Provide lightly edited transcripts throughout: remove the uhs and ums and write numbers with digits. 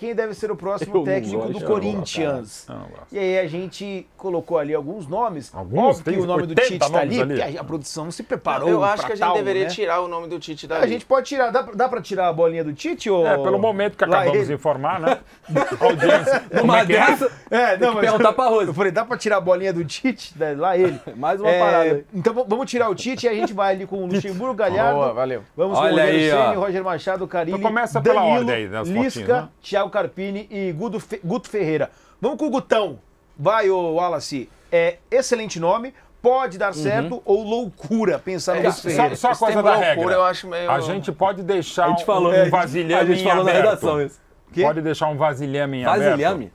quem deve ser o próximo técnico do Corinthians. Eu não gosto. E aí a gente colocou ali alguns nomes. Alguns? Óbvio Tem que o nome do 80 Tite tá nomes ali, ali. porque a produção não se preparou. Eu acho pra que a gente tal, deveria né? tirar o nome do Tite dali. A gente pode tirar, dá pra tirar a bolinha do Tite? Ou... Pelo momento que Lá acabamos ele? de informar, né? A audiência. Como é que é? dessa, Não, mas perguntar pra Rose. eu falei, dá pra tirar a bolinha do Tite? Lá ele. Mais uma parada. Então vamos tirar o Tite e a gente vai ali com o Luxemburgo, Galhardo. Boa, valeu. Vamos com o Olha Rogério aí, Ceni, ó. Roger Machado, Carille, Então começa pela Danilo, ordem aí, das Lisca, fotinhas, né? Thiago Carpini e Guto Ferreira. Vamos com o Gutão. Vai, ô Wallace. Excelente nome. Pode dar certo ou loucura pensar no Guto Ferreira. Só a Esse coisa termo da loucura regra. eu acho meio... A gente pode deixar A gente falou, um vasilhame a gente falou na aberto. redação isso. Quê? Pode deixar um vasilhame em aberto. Vasilhame?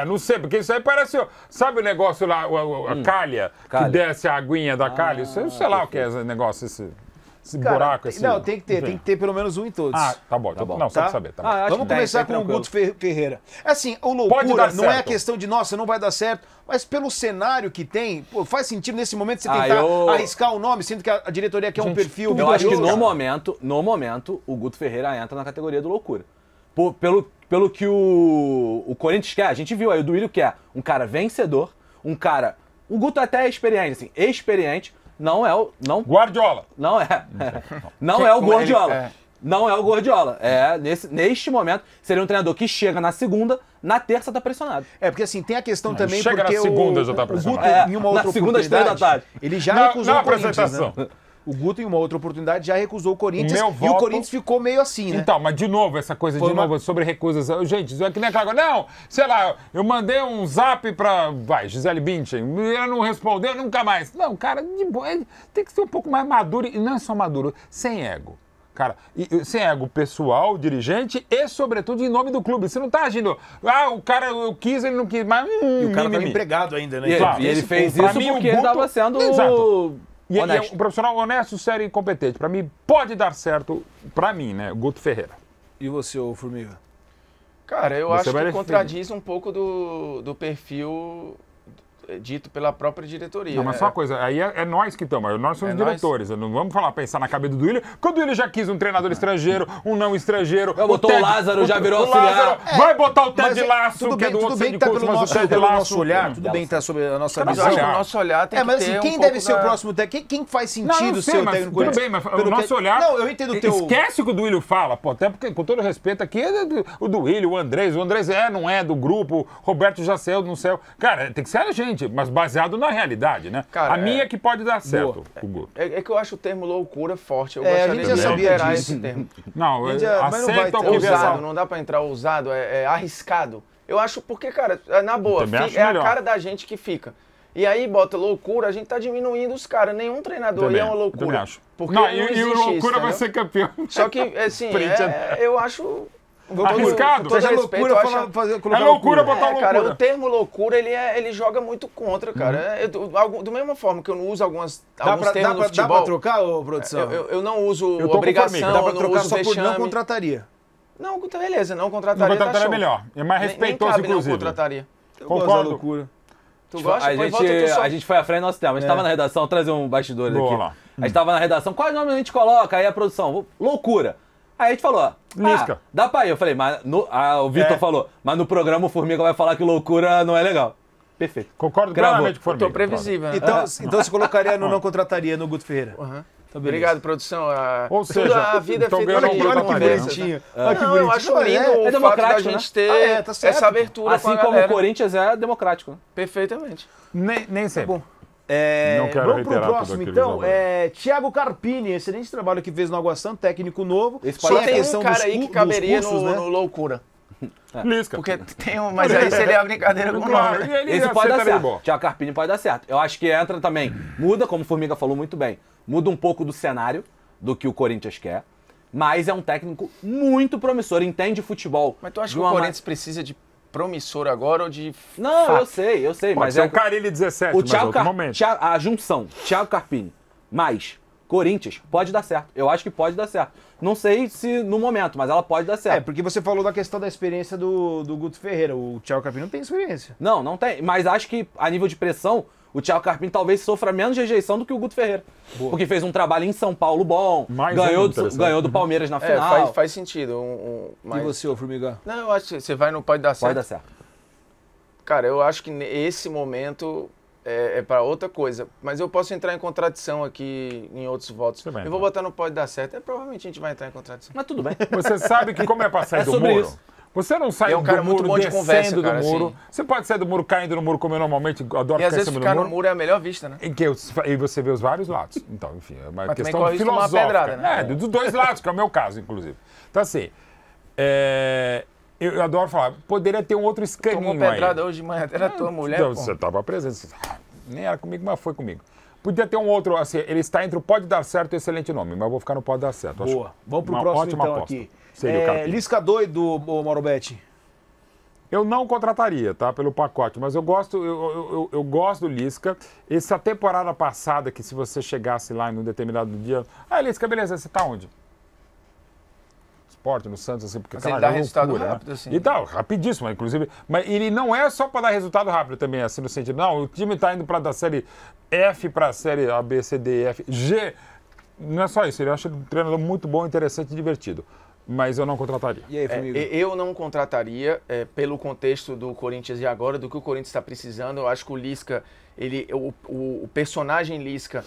Não sei, porque isso aí parece... Sabe o negócio lá, a calha, que Calha. desce a aguinha da calha? Isso eu sei lá o que é esse negócio, esse Cara, buraco. Esse... Não, tem que ter. Enfim. Tem que ter pelo menos um em todos. Tá bom. bom. Não, só Tá? pra saber. Tá bom. Acho Vamos que começar tem com o tranquilo. Guto Ferreira. Assim, o Pode loucura dar não é a certo. questão de, nossa, não vai dar certo, mas pelo cenário que tem, pô, faz sentido nesse momento você Ah, tentar eu- arriscar o nome, sendo que a diretoria quer um perfil Eu acho que vitorioso. no momento, o Guto Ferreira entra na categoria do loucura. Pelo que o Corinthians quer, a gente viu aí, o Duílio quer um cara vencedor, um cara... O Guto até é experiente, assim, experiente, não é o... Guardiola. Não é. Não é o Como ele- Guardiola. Não é o Guardiola. Neste momento, seria um treinador que chega na segunda, na terça tá pressionado. É, porque assim, tem a questão também chega porque na segunda, o já tá Guto, pressionado. em uma Na outra segunda, às 3 da oportunidade, tarde. ele já Na recusou o Corinthians, apresentação. né? O Guto, em uma outra oportunidade, já recusou o Corinthians Meu e voto- o Corinthians ficou meio assim, né? Então, mas de novo, essa coisa Foi de uma- novo sobre recusas. Gente, isso é que nem aquela coisa. Não, sei lá, eu mandei um zap pra, Gisele Bündchen, ela não respondeu nunca mais. Não, cara, de boa, ele tem que ser um pouco mais maduro, e não é só maduro, sem ego. Cara, sem ego pessoal, dirigente e, sobretudo, em nome do clube. Você não tá agindo, o cara eu quis, ele não quis, mas... E o cara tá mimimi. empregado ainda, né? E, Então, e ele esse fez pra isso mim, o porque ele Guto- tava sendo Exato. E é honesto. um profissional honesto, sério e competente. Pra mim, pode dar certo, pra mim, né? O Guto Ferreira. E você, ô Formiga? Cara, eu Você acho vai que defender. contradiz um pouco do perfil dito pela própria diretoria. Não, mas só uma coisa, aí é nós que estamos, nós somos É nós. diretores. Não vamos pensar na cabeça do Duílio, porque o Duílio já quis um treinador estrangeiro, um não estrangeiro. Botou o Lázaro, já virou auxiliar. Vai botar o Ted Mas Laço, tudo que é bem, do tudo outro bem que tá curso, pelo mas o nosso, Ted pelo Laço... nosso olhar, tudo bem que tá sobre a nossa Mas eu visão. acho que o nosso olhar tem mas que assim, ter quem um deve pouco ser o da- próximo técnico? Quem faz Não, sentido eu ser sei, o mas técnico? tudo bem, mas o Pelo nosso que- olhar... Não, eu entendo o teu... Esquece o que o Duílio fala, pô, até porque, com todo respeito aqui, o Duílio, o Andrés não é do grupo, Roberto já saiu, não saiu. Cara, tem que ser a gente, mas baseado na realidade, né? Cara, a minha é que pode dar certo, o Guto. É que eu acho o termo loucura forte. Eu É, a gostaria gente já de sabia alterar disso. esse termo. Não, Mas não vai aceita o ter que vê Ousado, essa... não dá pra entrar ousado, é arriscado. Eu acho porque, cara, na boa, Também acho é a melhor. cara da gente que fica. E aí bota loucura, a gente tá diminuindo os caras. Nenhum treinador Também, é uma eu loucura. também acho. Porque Não, não e o existe loucura isso, vai entendeu? ser campeão. Só que, assim, Frente eu acho... Arriscado. Com todo Seja respeito, loucura eu acho- colocar É loucura botar cara, loucura. o termo loucura, ele joga muito contra, cara. Do mesma forma que eu não uso alguns termos no Dá pra futebol, trocar, ô produção? eu não uso Eu tô com obrigação, formiga. Dá pra eu não trocar uso só por não vexame. contrataria. Não, beleza, não No contrataria, contratar tá é show. melhor. É mais Nem respeitoso, cabe, não inclusive. contrataria. Eu gosto da Concordo. loucura. Tu gosta? A Pois volta tu só. gente foi à frente do nosso tema. A gente tava na redação, trazer um bastidor Boa aqui. lá. A gente tava na redação, qual nome a gente coloca? Aí a produção, loucura. Aí a gente falou, Lisca. dá pra ir. Eu falei, mas o Vitor falou, mas no programa o Formiga vai falar que loucura não é legal. Perfeito. Concordo Cravou. plenamente com o Tô Formiga. previsível, né? Então você colocaria no não contrataria no Guto Ferreira. Aham. Tá, beleza. Obrigado, produção. Ou Tudo, seja, a vida é então feita ganhou de um Olha que contrataria. bonitinho. Olha que Não, bonitinho. eu acho lindo o é fato da democrático, gente ter Ah, tá certo. essa abertura Assim com a como galera. o Corinthians é democrático. Né? Perfeitamente. Nem sempre. Bom. Não quero Vamos pro reiterar tudo próximo, aquilo então. já. Thiago Carpini, excelente trabalho que fez no Água Santa, técnico novo. Esse Só pode- Tem a tem questão um cara dos aí que dos caberia cursos, no, né? no loucura. Lisca. Porque tem um... Mas aí seria a brincadeira com o Claro, nome. e ele Esse pode dar aceitaria certo. bom. Thiago Carpini pode dar certo. Eu acho que entra também. Muda, como o Formiga falou muito bem, muda um pouco do cenário do que o Corinthians quer. Mas é um técnico muito promissor, entende futebol. Mas tu acha de que o uma Corinthians precisa de promissor agora ou de... Não, fato? eu sei, Pode mas ser é o Carille 17, o mas Thiago outro momento. a junção Thiago Carpini mais Corinthians pode dar certo. Eu acho que pode dar certo. Não sei se no momento, mas ela pode dar certo. Porque você falou da questão da experiência do Guto Ferreira. O Thiago Carpini não tem experiência. Não tem. Mas acho que a nível de pressão, o Thiago Carpini talvez sofra menos rejeição do que o Guto Ferreira. Porque fez um trabalho em São Paulo bom, ganhou do Palmeiras na final. Faz sentido. E você, ô Formigão? Não, eu acho que você vai no Pode Dar Certo. Pode dar certo. Cara, eu acho que esse momento é para outra coisa. Mas eu posso entrar em contradição aqui em outros votos. Eu vou botar no Pode Dar Certo. Provavelmente a gente vai entrar em contradição. Mas tudo bem. Você sabe que como é pra sair do muro? Isso. Você não sai É um cara do muito muro bom de descendo conversa, do cara, muro. assim. Você pode sair do muro caindo no muro, como eu normalmente adoro E às ficar em vezes cima ficar do no muro. muro é a melhor vista, né? E você vê os vários lados. Então, enfim, é uma Mas questão também corre risco de tomar filosófica. pedrada, né? Dos dois lados, que é o meu caso, inclusive. Então, assim, eu adoro falar, poderia ter um outro escaninho Tomou pedrada aí. hoje de manhã, era a tua mulher, Então, pô. você estava presente. Nem era comigo, mas foi comigo. Podia ter um outro, assim, ele está entre o Pode Dar Certo e Excelente Nome, mas eu vou ficar no Pode Dar Certo. Boa. Vamos pro uma próximo ótima então aposta. aqui. Seria o Carpini. Lisca doido, ô Mauro Betti. Eu não contrataria, tá? Pelo pacote, mas eu gosto do Lisca. Essa temporada passada, que se você chegasse lá em um determinado dia... Lisca, beleza, você tá onde? Sport, no Santos, assim, porque Mas ele dá resultado loucura, rápido, né? assim. E dá, rapidíssimo, inclusive. Mas ele não é só para dar resultado rápido também, assim, no sentido... Não, o time tá indo para da série F para a série A, B, C, D, F, G. Não é só isso, ele acha um treinador muito bom, interessante e divertido. Mas eu não contrataria. E aí, Formiga? Eu não contrataria, pelo contexto do Corinthians e agora, do que o Corinthians está precisando. Eu acho que o Lisca, o personagem Lisca,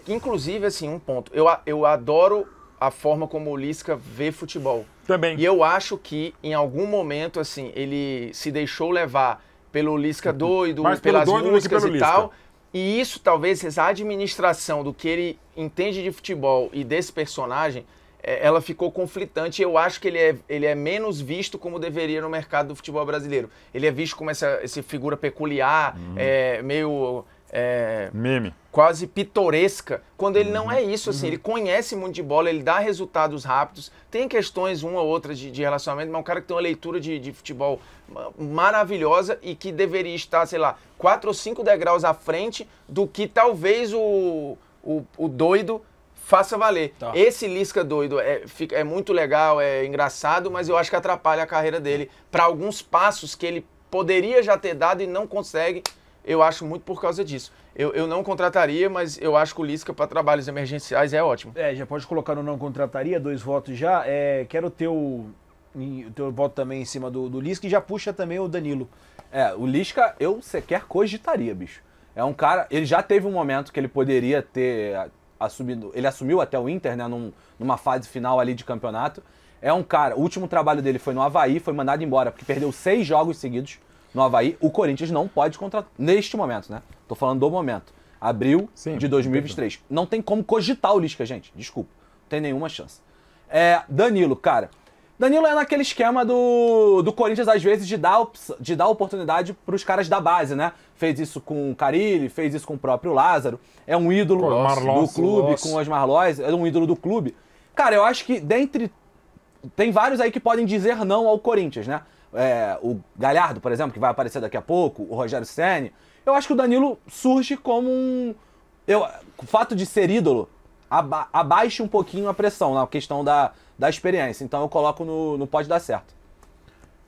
inclusive, assim, um ponto. Eu adoro a forma como o Lisca vê futebol. Também. E eu acho que, em algum momento, assim, ele se deixou levar pelo Lisca doido, Mais pelo pelas doido do que músicas pelo e Lisca. tal. E isso, talvez, essa administração do que ele entende de futebol e desse personagem, ela ficou conflitante. Eu acho que ele é menos visto como deveria no mercado do futebol brasileiro. Ele é visto como essa figura peculiar, meio... Meme. quase pitoresca, quando ele não é isso, assim, ele conhece muito de bola, ele dá resultados rápidos, tem questões uma ou outra de relacionamento, mas é um cara que tem uma leitura de futebol maravilhosa e que deveria estar, sei lá, 4 ou 5 degraus à frente do que talvez o doido faça valer. Tá. Esse Lisca doido é muito legal, é engraçado, mas eu acho que atrapalha a carreira dele para alguns passos que ele poderia já ter dado e não consegue. Eu acho muito por causa disso. Eu não contrataria, mas eu acho que o Lisca para trabalhos emergenciais é ótimo. Já pode colocar no não contrataria, 2 votos já. Quero o teu voto também em cima do Lisca e já puxa também o Danilo. O Lisca eu sequer cogitaria, bicho. É um cara, ele já teve um momento que ele poderia ter assumido, ele assumiu até o Inter, né, numa fase final ali de campeonato. É um cara, o último trabalho dele foi no Avaí, foi mandado embora porque perdeu 6 jogos seguidos no Avaí. O Corinthians não pode contratar, neste momento, né? Tô falando do momento. Abril de 2023. Não tem como cogitar o Lisca, gente. Desculpa. Não tem nenhuma chance. Danilo, cara. Danilo é naquele esquema do Corinthians, às vezes, de dar oportunidade pros caras da base, né? Fez isso com o Carille, fez isso com o próprio Lázaro. É um ídolo do clube, com o Osmar Loz. É um ídolo do clube. Cara, eu acho que tem vários aí que podem dizer não ao Corinthians, né? O Galhardo, por exemplo, que vai aparecer daqui a pouco, o Rogério Ceni. Eu acho que o Danilo surge como o fato de ser ídolo abaixa um pouquinho a pressão na questão da experiência. Então eu coloco no Pode Dar Certo.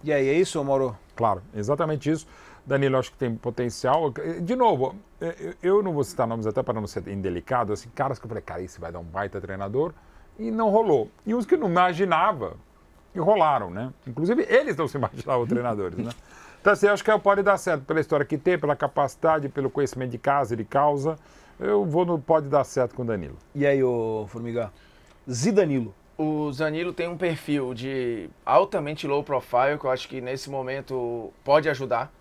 E aí, é isso, Mauro? Claro, exatamente isso. Danilo, acho que tem potencial. De novo, eu não vou citar nomes até para não ser indelicado, assim, caras que eu falei, cara, esse vai dar um baita treinador, e não rolou. E uns que não imaginava, e rolaram, né? Inclusive, eles não se imaginavam treinadores, né? Então, assim, acho que pode dar certo pela história que tem, pela capacidade, pelo conhecimento de casa e de causa. Eu vou no Pode Dar Certo com o Danilo. E aí, ô Formiga? Zidanilo. O Zanilo tem um perfil de altamente low profile, que eu acho que nesse momento pode ajudar,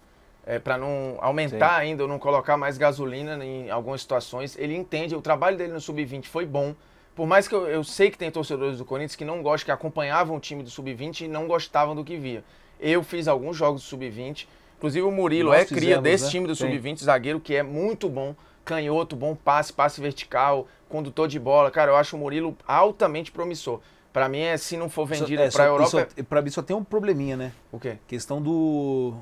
para não aumentar ainda, ou não colocar mais gasolina em algumas situações. Ele entende, o trabalho dele no Sub-20 foi bom. Por mais que eu sei que tem torcedores do Corinthians que não gostam, que acompanhavam o time do Sub-20 e não gostavam do que via. Eu fiz alguns jogos do Sub-20, inclusive o Murilo cria desse time do Sub-20, zagueiro que é muito bom, canhoto, bom passe vertical, condutor de bola. Cara, eu acho o Murilo altamente promissor. Pra mim, se não for vendido pra Europa... Pra mim só tem um probleminha, né? O quê? Questão do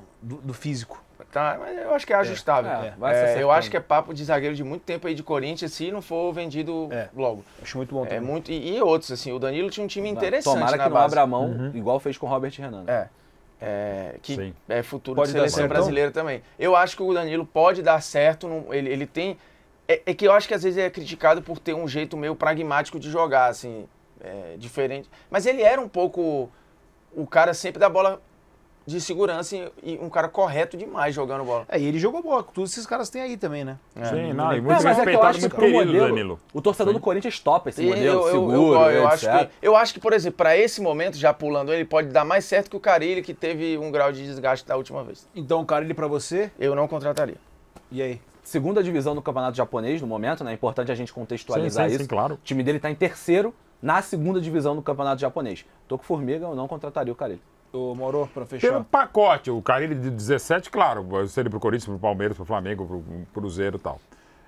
físico. Tá, mas eu acho que é ajustável. Eu acho que é papo de zagueiro de muito tempo aí de Corinthians, se não for vendido logo. Acho muito bom também. E outros, assim, o Danilo tinha um time interessante Tomara na que não base. abra a mão, igual fez com o Robert Renan. É. que Sim. é futuro Pode de dar seleção certo, brasileira também. Eu acho que o Danilo pode dar certo, ele tem... É que eu acho que às vezes é criticado por ter um jeito meio pragmático de jogar, assim, diferente. Mas ele era um pouco o cara sempre da bola de segurança e um cara correto demais jogando bola. E ele jogou bola, com todos esses caras têm aí também, né? Sim, não, e muito Mas é que eu respeitado, acho que muito pro querido, modelo, Danilo. o torcedor do Corinthians topa esse E modelo, seguro, eu acho que, por exemplo, para esse momento, já pulando ele, pode dar mais certo que o Carille, que teve um grau de desgaste da última vez. Então, cara, ele pra você, Eu não contrataria. e aí? Segunda divisão do campeonato japonês no momento, né? É importante a gente contextualizar Sim, isso. claro. O time dele tá em terceiro na segunda divisão do campeonato japonês. Tô com Formiga, eu não contrataria o Carille. Ô, Mauro, pra fechar. Pelo pacote, o Carille de 17, claro, seria pro Corinthians, pro Palmeiras, pro Flamengo, pro Cruzeiro e tal.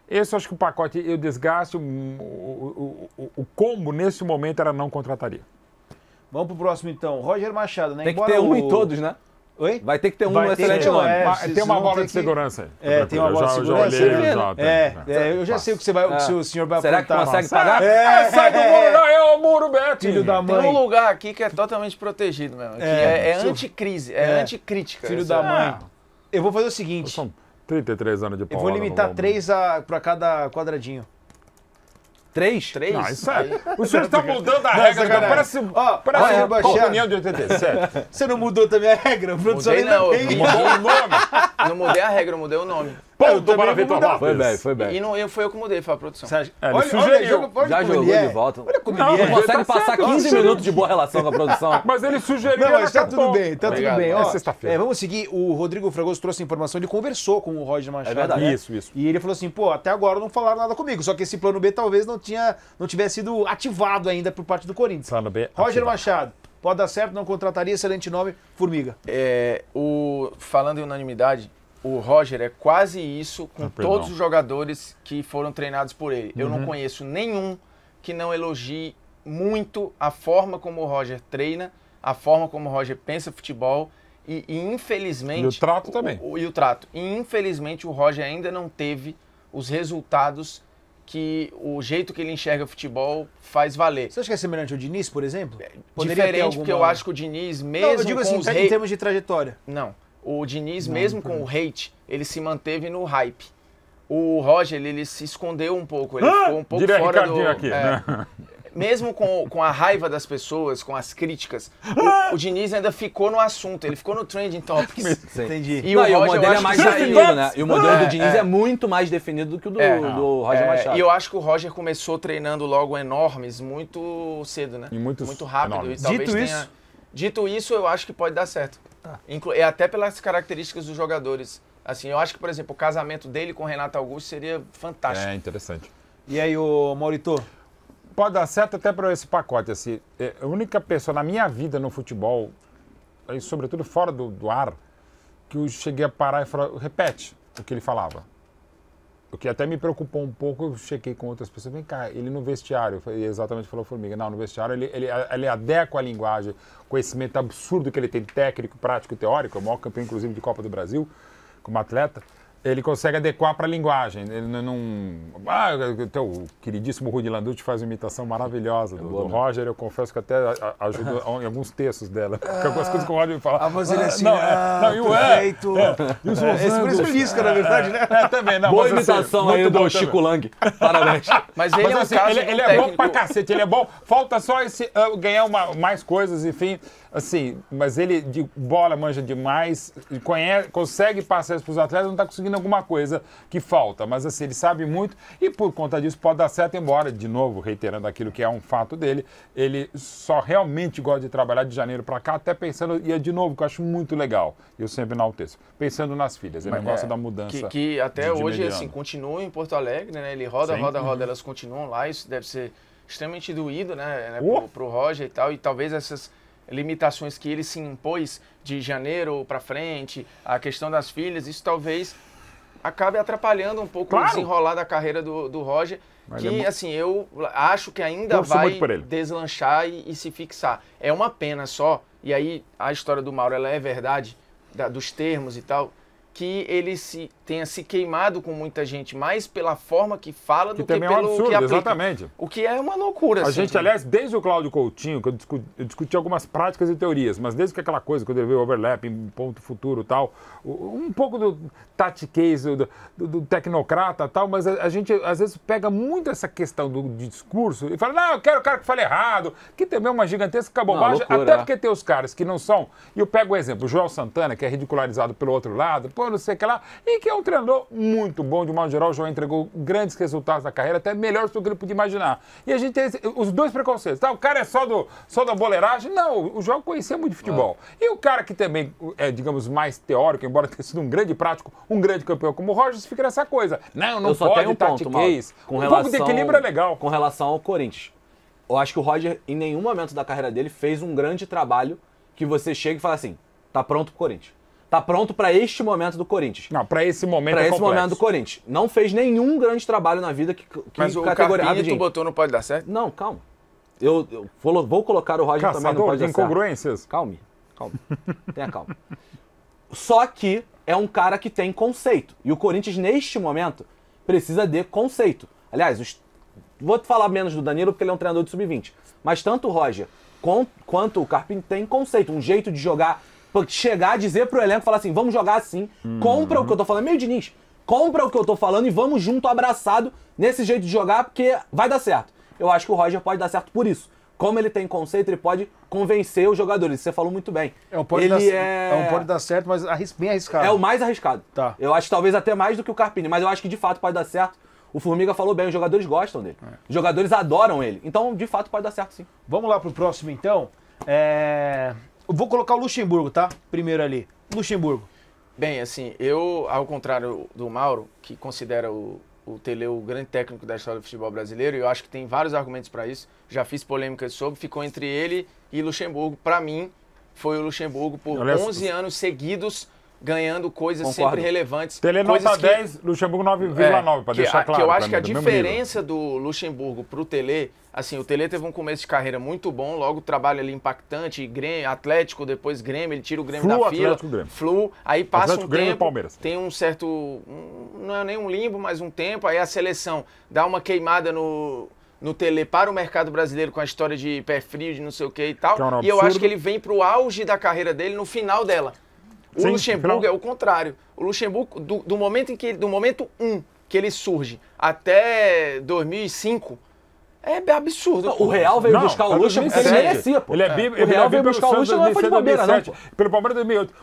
Esse eu acho que o pacote, eu desgaste, o combo nesse momento era não contrataria. Vamos pro próximo então. Roger Machado, né? Tem que Embora ter um o- em todos, né? Oi? Vai ter que ter um Vai no ter excelente que- nome. é, Mas vocês tem uma vão bola ter de que- segurança aí. Tem uma bola de Já segurança. olhei, né? já tem. Eu já sei o que você vai, o que o senhor vai Será que apontar. consegue pagar? Sai do muro, não, é o muro, Beto. Filho da Tem mãe. um lugar aqui que é totalmente protegido mesmo. Que é seu- anticrise, é anticrítica. Filho essa- da mãe. Eu vou fazer o seguinte. São 33 anos de Eu paulada vou no limitar lombo. 3 pra cada quadradinho. 3? 3? Não, isso é. O senhor está mudando a Não, regra, sacanagem. parece Ó, parece olha, a Baixado. União de 87. Você não mudou também a regra? O produtor Mudei ainda não, tem. Mudou o nome. Não mudei a regra, eu mudei o nome. Ponto também para vou Vitor mudar. Lopes. Foi bem, foi E bem. não foi eu que mudei, foi a produção. Você acha- Ele olha, sugeriu. joga- olha Já como jogou ele é. de volta. Olha como Não, ele é. mas Consegue tá passar certo, 15 sugeriu. minutos de boa relação com a produção. Mas ele sugeriu. Não, mas tá acabou. tudo bem, tá Obrigado. tudo bem. É Ó, sexta-feira. vamos seguir. O Rodrigo Fragoso trouxe a informação, ele conversou com o Roger Machado. É verdade. né? Isso. E ele falou assim, pô, até agora não falaram nada comigo, só que esse plano B talvez não tivesse sido ativado ainda por parte do Corinthians. Plano B Roger ativado. Machado, pode dar certo, não contrataria, excelente nome, Formiga. Falando em unanimidade, o Roger é quase isso com perdão. todos os jogadores que foram treinados por ele. Eu não conheço nenhum que não elogie muito a forma como o Roger treina, a forma como o Roger pensa futebol e infelizmente... E o trato também. E o trato. E infelizmente o Roger ainda não teve os resultados que o jeito que ele enxerga futebol faz valer. Você acha que é semelhante ao Diniz, por exemplo? Poderia ter Diferente, alguma- porque eu acho que o Diniz, mesmo Não, eu digo com assim, os em termos de trajetória. Não. O Diniz, mesmo com o hate, ele se manteve no hype. O Roger, ele se escondeu um pouco. Ele ficou um pouco Diria fora Ricardinho do... aqui, né? Mesmo com a raiva das pessoas, com as críticas, o Diniz ainda ficou no assunto. Ele ficou no Trending Topics. Sim. Entendi. E Não, o e o Roger, eu modelo é acho mais que saiu. definido, né? E o modelo do Diniz é muito mais definido do que o do Roger Machado. E eu acho que o Roger começou treinando logo enormes muito cedo, né? E muito rápido. enormes. E talvez Dito tenha... isso- Dito isso, eu acho que pode dar certo. É até pelas características dos jogadores. Assim, eu acho que, por exemplo, o casamento dele com o Renato Augusto seria fantástico. É interessante. E aí, ô Maurito? Pode dar certo até para esse pacote. Assim, a única pessoa na minha vida no futebol, aí, sobretudo fora do ar, que eu cheguei a parar e falar, repete o que ele falava. O que até me preocupou um pouco, eu chequei com outras pessoas. Vem cá, ele no vestiário, exatamente falou Formiga, não, no vestiário ele adequa a linguagem, conhecimento absurdo que ele tem, técnico, prático e teórico, é o maior campeão, inclusive, de Copa do Brasil, como atleta. Ele consegue adequar para a linguagem. Ele não... o queridíssimo Rudi Landucci faz uma imitação maravilhosa do Roger. Eu confesso que até ajudou em alguns textos dela. Porque algumas coisas que o Roger me fala. Mas ele é assim, e o perfeito. e Por isso Lisca, na verdade, né? também, não. Boa mas, assim, imitação muito aí bom do também. Chico Lang. Parabéns. Mas ele Mas é um assim, caso de um ele é técnico... bom pra cacete, ele é bom. Falta só esse, ganhar mais coisas, enfim. Assim, mas ele de bola manja demais, consegue passar isso pros atletas, não tá conseguindo alguma coisa que falta. Mas assim, ele sabe muito e por conta disso pode dar certo, embora, de novo, reiterando aquilo que é um fato dele, ele só realmente gosta de trabalhar de janeiro pra cá, até pensando, e é de novo, que eu acho muito legal, eu sempre enalteço, pensando nas filhas, ele gosta da mudança. Que até de hoje, mediano. assim, continua em Porto Alegre, né? Ele roda, Sim. roda, elas continuam lá, isso deve ser extremamente doído, né? Pro Roger e tal, e talvez essas limitações que ele se impôs de janeiro para frente, a questão das filhas, isso talvez acabe atrapalhando um pouco o desenrolar da carreira do Roger, Mas que, assim, eu acho que ainda Torço vai muito por ele. deslanchar e se fixar. É uma pena só, e aí a história do Mauro, ela é verdade, dos termos e tal, que ele tenha se queimado com muita gente, mais pela forma que fala do que também é um pelo absurdo, que aplica. exatamente. O que é uma loucura. A assim, gente, aliás, desde o Cláudio Coutinho, que eu discuti algumas práticas e teorias, mas desde que aquela coisa, quando ele veio overlapping, ponto futuro e tal, um pouco do tactiquez, do tecnocrata e tal, mas a gente às vezes pega muito essa questão do discurso e fala, não, eu quero o cara que fale errado, que também é uma gigantesca bobagem, loucura, até porque tem os caras que não são, e eu pego o exemplo, o Joel Santana, que é ridicularizado pelo outro lado, pô, não sei o que lá, e que é um treinador muito bom, de modo geral, o Joel entregou grandes resultados na carreira, até melhores do que ele podia imaginar. E a gente tem os dois preconceitos, tá? O cara é só da boleiragem? Não, o Joel conhecia muito de futebol. E o cara que também é, digamos, mais teórico, embora tenha sido um grande prático, um grande campeão como o Rogers, fica nessa coisa. Não só pode tenho um ponto, tatiquez. com Um relação, pouco de equilíbrio é legal. Com relação ao Corinthians. Eu acho que o Roger, em nenhum momento da carreira dele, fez um grande trabalho que você chega e fala assim, tá pronto pro Corinthians. Tá pronto pra este momento do Corinthians. Não, pra esse momento Pra é esse complexo. momento do Corinthians. Não fez nenhum grande trabalho na vida que Mas o categoria... Carpini tu botou não pode dar certo? Não, calma. Eu vou colocar o Roger também, não Caçador pode de dar certo. incongruências. Calma. Tenha calma. Só que é um cara que tem conceito. E o Corinthians, neste momento, precisa de conceito. Aliás, vou falar menos do Danilo, porque ele é um treinador de sub-20. Mas tanto o Roger quanto o Carpini tem conceito, um jeito de jogar, chegar, dizer pro elenco, falar assim, vamos jogar assim, compra o que eu tô falando, meio Diniz, compra o que eu tô falando e vamos junto, abraçado, nesse jeito de jogar, porque vai dar certo. Eu acho que o Roger pode dar certo por isso. Como ele tem conceito, ele pode convencer os jogadores. Você falou muito bem. Pode dar certo, mas bem arriscado. É o mais arriscado. Tá. Eu acho que talvez até mais do que o Carpini, mas eu acho que de fato pode dar certo. O Formiga falou bem, os jogadores gostam dele. Os jogadores adoram ele. Então, de fato, pode dar certo sim. Vamos lá pro próximo, então. Eu vou colocar o Luxemburgo, tá? Primeiro ali. Luxemburgo. Bem, assim, eu, ao contrário do Mauro, que considera o Tele o grande técnico da história do futebol brasileiro, e eu acho que tem vários argumentos para isso, já fiz polêmicas sobre, ficou entre ele e Luxemburgo. Para mim, foi o Luxemburgo por 11 anos seguidos, ganhando coisas sempre relevantes. Tele nota 10, Luxemburgo 9,9, para deixar claro. Que eu acho que a diferença do Luxemburgo pro Tele, assim, o Tele teve um começo de carreira muito bom, logo o trabalho ali impactante, Grêmio, Atlético, depois Grêmio, ele tira o Grêmio da fila, Flu, aí passa um tempo, tem um certo, não é nem um limbo, mas um tempo, aí a seleção dá uma queimada no Tele para o mercado brasileiro com a história de pé frio, de não sei o que e tal, e eu acho que ele vem pro auge da carreira dele no final dela. O Luxemburgo é o contrário. O Luxemburgo, do momento 1 que ele surge até 2005, é absurdo. O Real veio buscar o Luxa porque ele merecia, pô. O Real veio buscar o Luxa, não foi de bobeira, não, pô. Pelo Palmeiras 2008.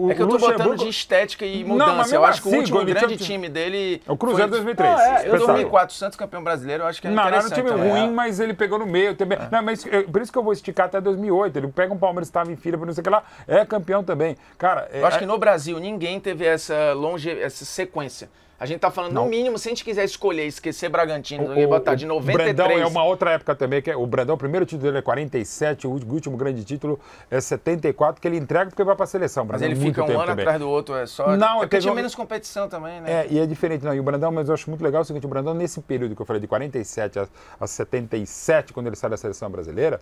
É que eu tô botando de estética e mudança. Eu acho que o último grande time dele... É o Cruzeiro 2003. Eu 2004, Santos campeão brasileiro, eu acho que é interessante. Não, era um time ruim, mas ele pegou no meio também. Não, mas por isso que eu vou esticar até 2008. Ele pega um Palmeiras que estava em fila, não sei o que lá, é campeão também. Cara, eu acho que no Brasil ninguém teve essa sequência. A gente tá falando, no mínimo, se a gente quiser escolher, esquecer Bragantino, botar de 93... O Brandão é uma outra época também, que o Brandão, o primeiro título dele é 47, o último grande título é 74, que ele entrega porque vai pra seleção. Mas ele fica um ano atrás do outro, é só... Não, porque tinha menos competição também, né? E é diferente, não. E o Brandão, mas eu acho muito legal o seguinte, o Brandão, nesse período que eu falei, de 47 a 77, quando ele sai da seleção brasileira,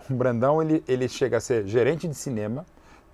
o Brandão, ele chega a ser gerente de cinema,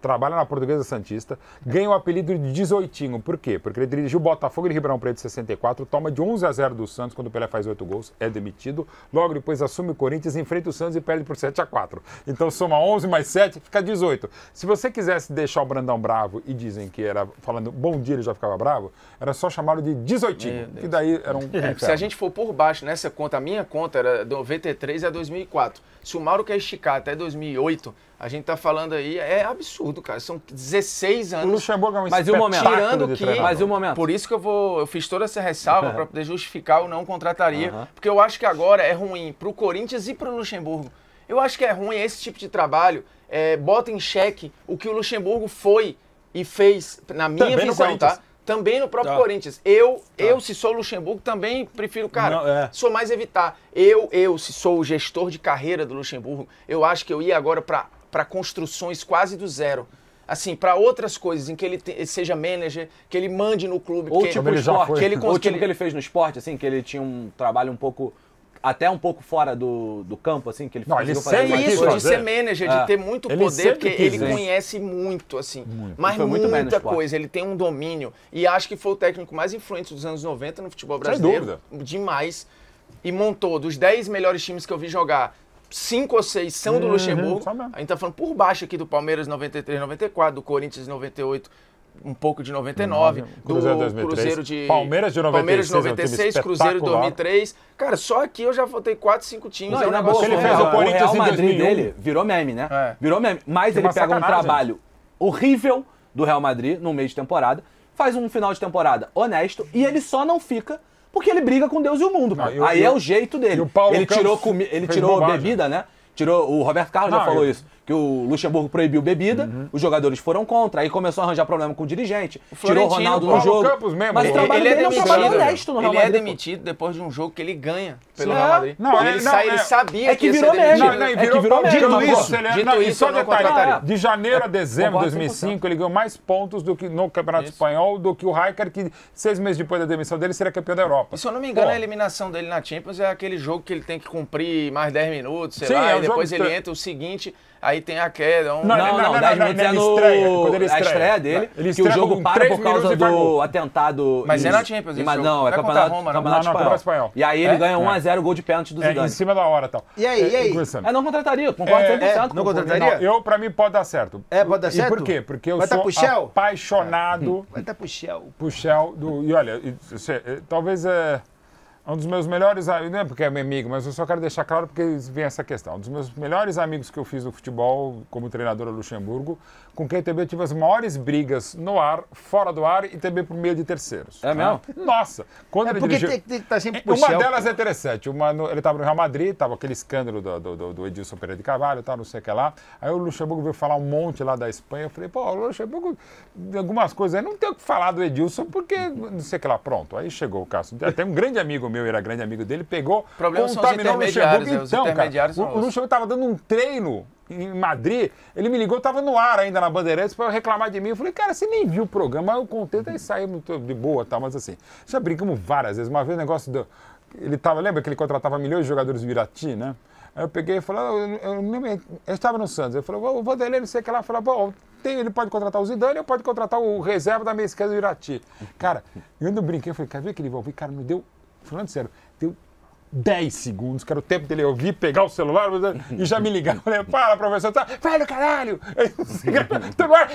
trabalha na Portuguesa Santista, ganha o apelido de 18. Por quê? Porque ele dirigiu o Botafogo de Ribeirão Preto em 64, toma de 11-0 do Santos quando o Pelé faz 8 gols, é demitido, logo depois assume o Corinthians, enfrenta o Santos e perde por 7-4. Então soma 11 mais 7, fica 18. Se você quisesse deixar o Brandão bravo, e dizem que era, falando bom dia ele já ficava bravo, era só chamá-lo de 18, que daí era um se a gente for por baixo nessa conta, a minha conta era de 93 a 2004. Se o Mauro quer esticar até 2008, a gente tá falando aí, é absurdo, cara. São 16 anos. O Luxemburgo é um mas e o momento? Tirando que... Mas e o momento? Por isso que eu fiz toda essa ressalva para poder justificar o não contrataria. Porque eu acho que agora é ruim pro Corinthians e pro Luxemburgo. Eu acho que é ruim esse tipo de trabalho, bota em xeque o que o Luxemburgo foi e fez, na minha visão, tá? Também no próprio Corinthians. Eu, se sou o Luxemburgo, também prefiro, cara, sou mais evitar. Eu, se sou o gestor de carreira do Luxemburgo, eu acho que eu ia agora para construções quase do zero. Assim, para outras coisas, em que ele seja manager, que ele mande no clube. Ou tipo esporte, que ele fez no esporte, assim, que ele tinha um trabalho um pouco até um pouco fora do campo, assim, que ele Não, ele conseguiu sempre É mais quis isso, coisa. de ser manager, de ter muito Ele poder, sempre porque quis, ele hein? conhece muito, assim. Mas Ele foi muito bem no muita esporte. coisa, ele tem um domínio. E acho que foi o técnico mais influente dos anos 90 no futebol Sem brasileiro. dúvida. Demais. E montou dos 10 melhores times que eu vi jogar, 5 ou 6 são do Luxemburgo. só mesmo. A gente tá falando por baixo aqui do Palmeiras 93, 94, do Corinthians 98, um pouco de 99, Cruzeiro do 2003, Cruzeiro de Palmeiras de 96, Palmeiras de 96, é um time Cruzeiro de espetacular. 2003. Cara, só aqui eu já votei 4, 5 times. Não, é um e na negócio boa, ele fez surreal. o Corinthians Real em Madrid 2001. dele virou meme, né? É. Virou meme. Mas ele Uma pega um sacanagem. trabalho horrível do Real Madrid no meio de temporada, faz um final de temporada honesto e ele só não fica porque ele briga com Deus e o mundo, cara. Não, Aí é o jeito dele. e o Paulo Ele tirou, Campos ele fez tirou bobagem. bebida, né? O Roberto Carlos já Não, falou eu- isso. Que o Luxemburgo proibiu bebida, os jogadores foram contra, aí começou a arranjar problema com o dirigente, tirou o Florentino, Ronaldo no Paulo jogo. Campos mesmo, Mas o ele- trabalho Ele é dele é um trabalho demitido. honesto no Real Ele é Madrid. pô. demitido depois de um jogo que ele ganha pelo Sim. Real Madrid. Não, ele, não, ele sabia é que ia ser virou meme. demitido. Não, não, e É que virou, virou dito meme, isso, pô. ele, Dito não, e isso, só eu não detalhe, contrataria. de janeiro a dezembro de Concordo 2005, ele ganhou mais pontos do que no Campeonato Espanhol do que o Rijkaard, que 6 meses depois da demissão dele seria campeão da Europa. E se eu não me engano, Pô. a eliminação dele na Champions é aquele jogo que ele tem que cumprir mais 10 minutos, sei Sim, lá, é e um depois jogo ele que- entra o seguinte, aí tem a queda. Não, Não, 10 minutos é ele no... estreia, quando ele a estreia. estreia dele, Ele que o estreia jogo com para 3 por causa minutos e faz do gol. atentado... Mas em- é na Champions esse Não, jogo. é Não é contra campeonato, a Roma, não. campeonato Não, espanhol. espanhol. E aí ele É? ganha 1x0, gol de pênalti do É, Zidane. em cima da hora e tal. E aí? Começando. Eu não contrataria, concordo 100%. não com o contrataria? Não, pra mim pode dar certo. É, pode dar E certo? por quê? Porque eu Vai tá sou pro Shell? apaixonado Vai dar pro Shell. pro Shell do... E olha, talvez é um dos meus melhores amigos, não é porque é meu amigo, mas eu só quero deixar claro porque vem essa questão. Um dos meus melhores amigos que eu fiz no futebol como treinador no Luxemburgo, com quem também eu tive as maiores brigas no ar, fora do ar e também por meio de terceiros. É mesmo? Nossa! Quando ele Porque dirigiu... tem que estar sempre pro Uma Shell. delas é interessante. Ele estava no Real Madrid, estava aquele escândalo do Edilson Pereira de Carvalho e tal, não sei o que lá. Aí o Luxemburgo veio falar um monte lá da Espanha. Eu falei, pô, o Luxemburgo, algumas coisas aí, não tem o que falar do Edilson, porque não sei o que lá. Pronto, aí chegou o caso. Tem um grande amigo meu, era grande amigo dele, pegou, problema são os contaminou o intermediários, Luxemburgo. os Então, intermediários cara, são o os- Luxemburgo estava dando um treino em Madrid, ele me ligou, estava no ar ainda na Bandeirantes para reclamar de mim. Eu falei, cara, você nem viu o programa, eu contei, daí saiu muito de boa, tal, mas assim, já brincamos várias vezes. Uma vez o negócio do... lembra que ele contratava milhões de jogadores do Irati, né? Aí eu peguei e falei, eu estava no Santos, eu falei, o Vanderlei, não sei o que lá, eu falei, pô, ele pode contratar o Zidane ou pode contratar o reserva da meia esquerda do Irati. Cara, eu ainda brinquei, eu falei, quer ver que ele vai ouvir? Cara, me deu, falando sério, deu 10 segundos, que era o tempo dele ouvir, pegar o celular e já me ligar. Eu falei, fala, professor, tá, vai no caralho!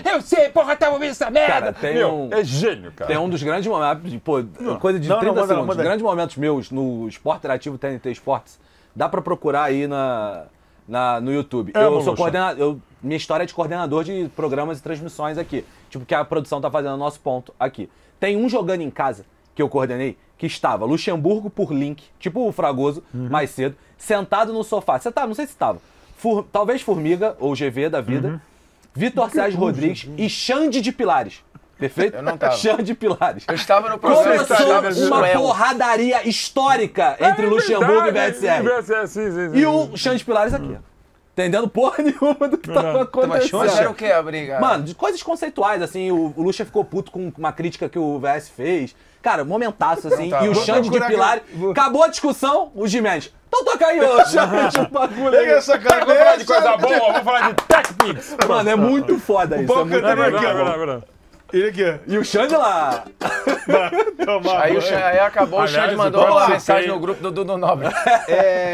Eu sei, porra, tá ouvindo essa merda! Cara, tem Meu, um- é gênio, cara. Tem um dos grandes momentos, pô, coisa de não, 30 manda, segundos, manda. grandes momentos meus no Esporte Interativo TNT Esportes, dá pra procurar aí no YouTube. É, Eu Molucha. sou coordenador, minha história é de coordenador de programas e transmissões aqui, tipo que a produção tá fazendo no nosso ponto aqui. Tem um jogando em casa que eu coordenei, que estava Luxemburgo por link, tipo o Fragoso, mais cedo, sentado no sofá. Você tava, não sei se estava. Talvez Formiga, ou GV da vida, Vitor Sérgio Rodrigues e Xande de Pilares. Perfeito? Eu não tava. Xande de Pilares. Eu estava no programa, Começou uma porradaria histórica entre Luxemburgo e VSR. VSR. E o Xande de Pilares aqui. Entendendo porra nenhuma do que tava acontecendo. Mas era o que a briga? Mano, de coisas conceituais, assim, o Luxa ficou puto com uma crítica que o VS fez. Cara, momentaço, assim, Não tá, e o vou Xande de procurar Pilares. Acabou a discussão, o Gimenez. Então toca aí, ô Xande, o bagulho aí. Pega essa Vamos falar de cabeça. coisa boa, vamos falar de TechPix. Mano, é muito foda isso. É muito Boca também legal. aqui, Ele aqui, E o Xande lá. Toma Aí, aí acabou, Aliás, o Xande mandou eu uma participei. mensagem no grupo do Dudu Nobre.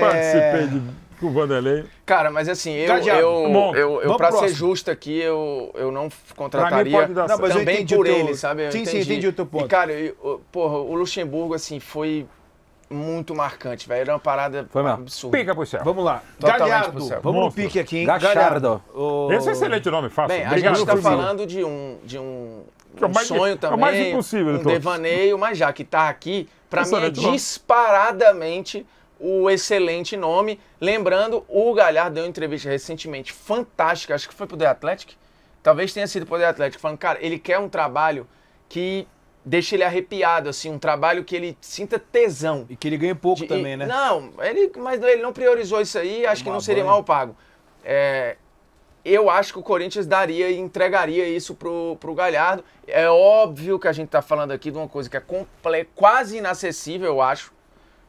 Participei com o Vanderlei. Cara, mas assim, Cadeado. Bom, vamos pra ser próximo. justo aqui, eu não Pra mim contrataria pode dar Não, mas eu também entendi por o teu- ele, sabe? Eu Sim, sim, entendi o teu ponto. E, cara, porra, o Luxemburgo, assim, foi muito marcante, velho. Era uma parada Foi mesmo. absurda. Pica pro céu. Vamos lá. Totalmente Galhardo, pro céu. vamos no Monstro. pique aqui, hein? Gachardo. O- Esse é excelente nome, fácil. Bem, a Obrigado, gente tá Formiga. falando de um Que é o mais- sonho é o também, mais impossível de um todos. devaneio, mas já que tá aqui, pra mim é Excelente nome. disparadamente o excelente nome. Lembrando, o Galhardo deu uma entrevista recentemente fantástica, acho que foi pro The Athletic, talvez tenha sido pro The Athletic, falando, cara, ele quer um trabalho que deixa ele arrepiado, assim, um trabalho que ele sinta tesão. E que ele ganha pouco também, né? Não, mas ele não priorizou isso aí, acho que não seria mal pago. Eu acho que o Corinthians daria e entregaria isso pro Galhardo. É óbvio que a gente tá falando aqui de uma coisa que é quase inacessível, eu acho.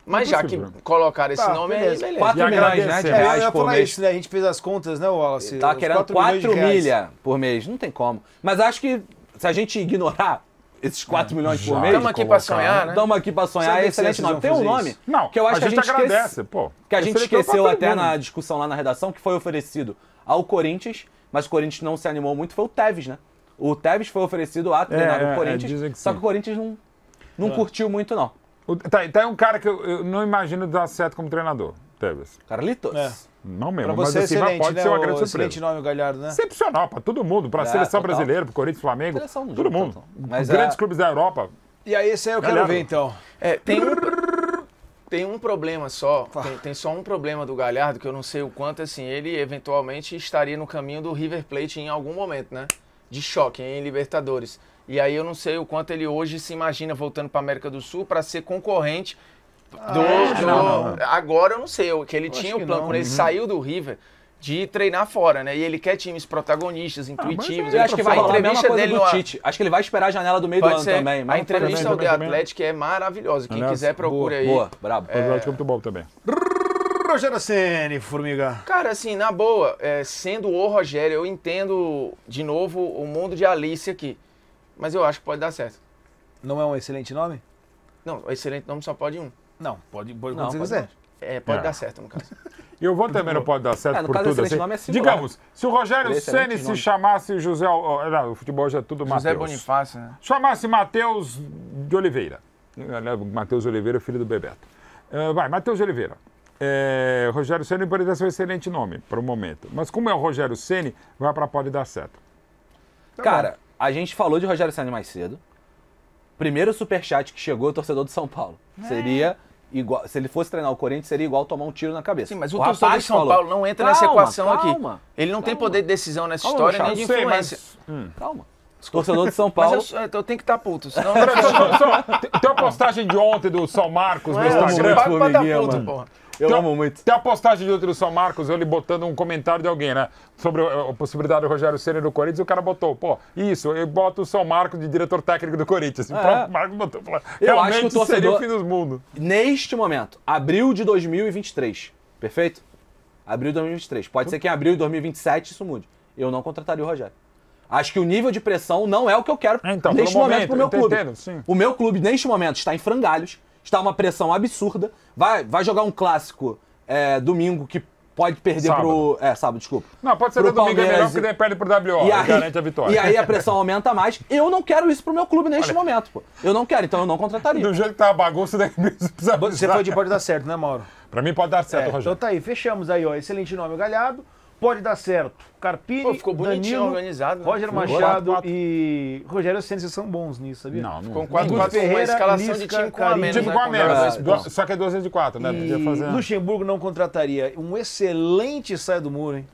Mas já que Impossível. colocaram esse Tá, nome aí, beleza. beleza. 4 E milhões, né, de agradecer. Eu reais ia por falar mês. isso, né? A gente fez as contas, né, Wallace? Tá Os querendo 4 milhões de 4 reais. milha por mês. Não tem como. Mas acho que se a gente ignorar esses 4 milhões por já. mês, Estamos aqui pra sonhar, né? estamos aqui pra sonhar. Sabia É que excelente vocês nome. iam Tem um fazer nome isso. Não, que eu acho que a gente agradece, pô. que a gente Esse é esqueceu pra até todo mundo. na discussão lá na redação, que foi oferecido ao Corinthians, mas o Corinthians não se animou muito, foi o Tevez, né? O Tevez foi oferecido a treinar é, o Corinthians, dizem que só sim. que o Corinthians não curtiu muito, não. Tá um cara que eu não imagino dar certo como treinador, Tevez. Carlitos? É. Não mesmo, Pra você mas assim, mas excelente, pode né? ser uma o grande excelente surpresa. nome, o Galhardo, né? Excepcional pra todo mundo, pra seleção total. brasileira, pro Corinthians, Flamengo, Seleção não todo joga mundo. tanto. Mas Os grandes clubes da Europa. E aí, esse aí eu quero Galhardo. ver, então. Tem um problema só, tem só um problema do Galhardo, que eu não sei o quanto, assim, ele eventualmente estaria no caminho do River Plate em algum momento, né? De choque em Libertadores. E aí eu não sei o quanto ele hoje se imagina voltando para América do Sul para ser concorrente não. Agora eu não sei, que ele tinha acho o que plano, não. quando ele saiu do River, de treinar fora, né? E ele quer times protagonistas, intuitivos. Eu acho que vai a rolar a mesma entrevista coisa dele do no Tite. Acho que ele vai esperar a janela do meio do Pode ano ser. também. A mas entrevista ao também, The também. Athletic é maravilhosa. Quem Aliás, quiser procura aí. Boa, brabo. O Atlético é muito bom também. Rogério Ceni, Formiga. Cara, assim, na boa, sendo o Rogério, eu entendo de novo o mundo de Alice aqui. Mas eu acho que pode dar certo. Não é um excelente nome? Não, o excelente nome só pode um. Não, pode Não, quando você pode quiser. Pode É. dar certo, no caso. E o vô também não pode dar certo no por caso, tudo excelente assim. nome é singular. Digamos, se o Rogério Ele é excelente Ceni se nome. chamasse José... Não, o futebol já é tudo José Matheus. Bonifácio, né? Chamasse Matheus de Oliveira. Matheus Oliveira, filho do Bebeto. Vai, Matheus de Oliveira. Rogério Ceni poderia ser um excelente nome para o momento. Mas como é o Rogério Ceni, pode dar certo. Cara, a gente falou de Rogério Ceni mais cedo. Primeiro superchat que chegou, o torcedor de São Paulo. Seria igual. Se ele fosse treinar o Corinthians, seria igual tomar um tiro na cabeça. Sim, mas o torcedor de rapaz São falou, Paulo não entra nessa equação aqui. calma, Ele não tem poder de decisão nessa Calma, história, Machado, nem de Sei, influência. Calma. Torcedor de São Paulo. Mas eu tenho que estar puto, senão... Tem uma postagem de ontem do São Marcos no eu Instagram. pago pra dar Formiguinha, puto, mano. porra. Eu amo muito. Tem a postagem de ontem do São Marcos, ele botando um comentário de alguém, né? Sobre a possibilidade do Rogério Ceni no Corinthians, e o cara botou, isso, eu boto o São Marcos de diretor técnico do Corinthians. E pronto, o Marcos botou. Falou, Eu acho realmente que o seria torcedor- o fim dos mundos. Neste momento, abril de 2023. Perfeito? Abril de 2023. Pode ser que em abril de 2027 isso mude. Eu não contrataria o Rogério. Acho que o nível de pressão não é o que eu quero Então, neste pelo momento pro meu momento, eu clube. entendo, sim. O meu clube, neste momento, está em frangalhos. Está uma pressão absurda. Vai jogar um clássico domingo que pode perder Sábado. pro... sábado, desculpa. Não, pode ser Pro que domingo é melhor, Palmeiras porque daí perde pro WO, E aí, garante a vitória. e aí a pressão aumenta mais. Eu não quero isso pro meu clube neste momento, pô. Eu não quero, então eu não contrataria. Do jeito que tá a bagunça, daí precisa Você foi de pode dar certo, né, Mauro? Pra mim pode dar certo, Então Rogério. tá aí, fechamos aí, ó. Excelente nome, o Galhardo. Pode dar certo. Carpini, Pô, ficou bonitinho, Danilo, organizado, né? Roger Ficou Machado 4-4. e Rogério Ceni, vocês são bons nisso, sabia? Não. Com Guto 4-4, uma Ferreira, escalação de Lisca, time com a menos, Tipo né? com a Com menos, jogadores. só que é 2 vezes de 4, né? Podia E fazer... Luxemburgo não contrataria. Um excelente saia do muro, hein?